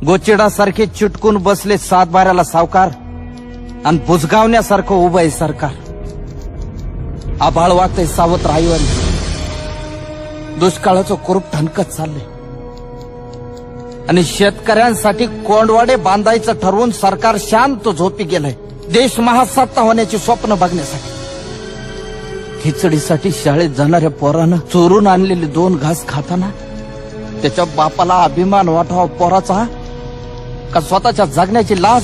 गोचिडासारखे चिटकून बसले सातबाऱ्याला सावकार आणि बुजगावण्यासारखं उभं आहे सरकार. आभाळ वागतंय सावत राहीवर, दुष्काळाचं कुरूप ठणकत चाललंय आणि शेतकऱ्यांसाठी कोंडवाडे बांधायचं ठरवून सरकार शांत झोपी गेलंय. देश महासत्ता होण्याची स्वप्न बघण्यासाठी. खिचडीसाठी शाळेत जाणाऱ्या पोरानं चोरून आणलेले 2 घास खाताना त्याच्या बापाला अभिमान वाटावा पोराचा का स्वतःच्या जगण्याची लाज?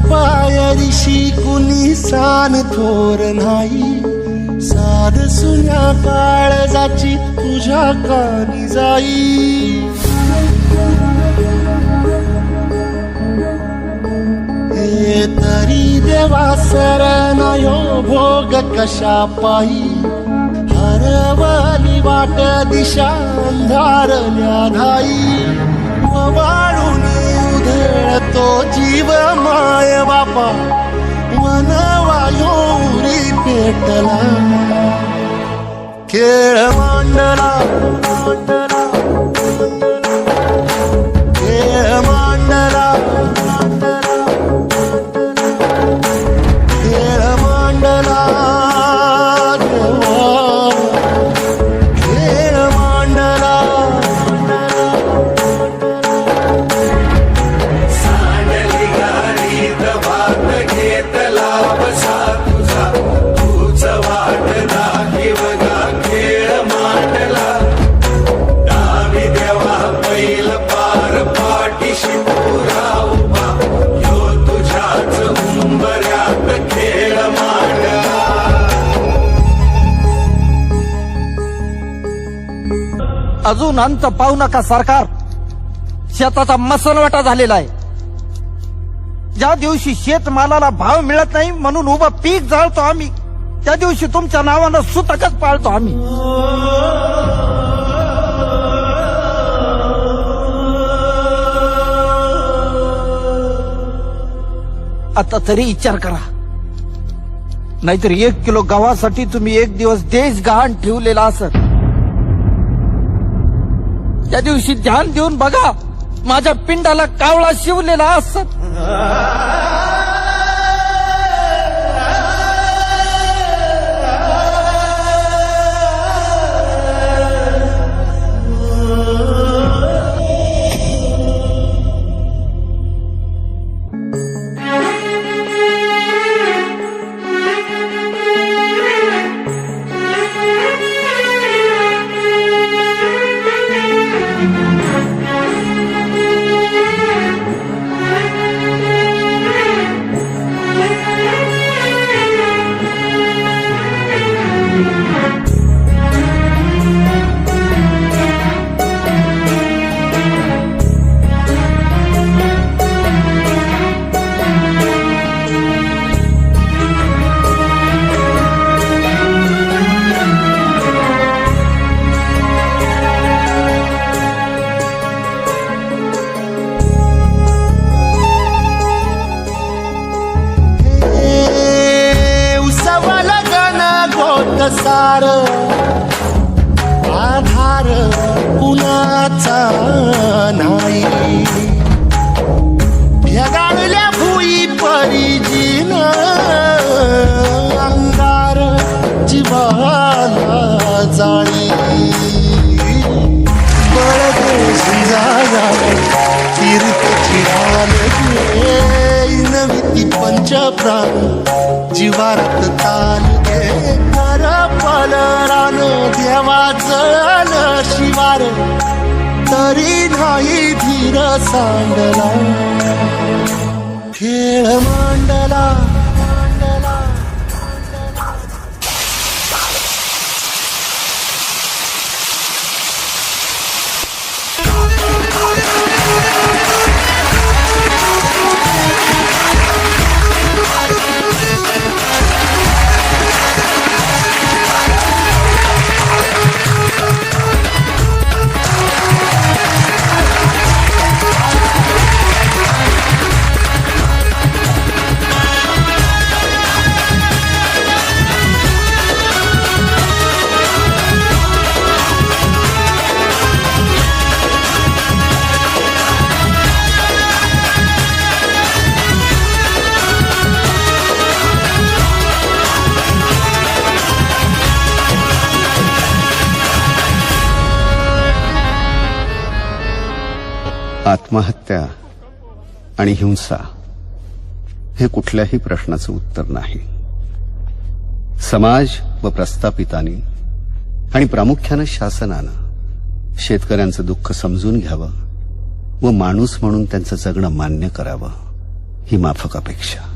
पायरीशी कुणी सान थोर नाही, साध सुन्या काळजाची तुझ्या कानी जाई. हे तरी देवा सरनायो भोग कशा पायी, हरवली वाट दिशा अंधारल्या धाई. वाळून उधळतो जीव माय बापा, वनवायोरी पेटला. खेळ मांडला खेळ मांडला खेळ मांडला खेळ मांडला. अजून अंत पाहू नका सरकार. शेताचा मसनवाटा झालेला आहे. ज्या दिवशी शेतमालाला भाव मिळत नाही म्हणून उभं पीक जाळतो आम्ही, त्या दिवशी तुमच्या नावानं सुतकच पाळतो आम्ही. आता तरी विचार करा, नाहीतर 1 किलो गव्हासाठी तुम्ही 1 दिवस देश गहाण ठेवलेला असत. त्या दिवशी ध्यान देऊन बघा, माझ्या पिंडाला कावळा शिवलेला असत. सार आधार कुणाचा नाही, भेगाळल्या भुई परिजीन अंगार जीवाला जाणी. बळदेशी जागा तीर्थ चिराल नवी पंचप्राण जीवारत ताल गे. पलरान देवाचं शिवार तरी नाही धीर सांडला. खेळ मांडला आत्महत्या आणि हिंसा हे कुठल्याही प्रश्नाचं उत्तर नाही. समाज व प्रस्थापितांनी आणि प्रामुख्यानं शासनानं शेतकऱ्यांचं दुःख समजून घ्यावं व माणूस म्हणून त्यांचं जगणं मान्य करावं ही माफक अपेक्षा.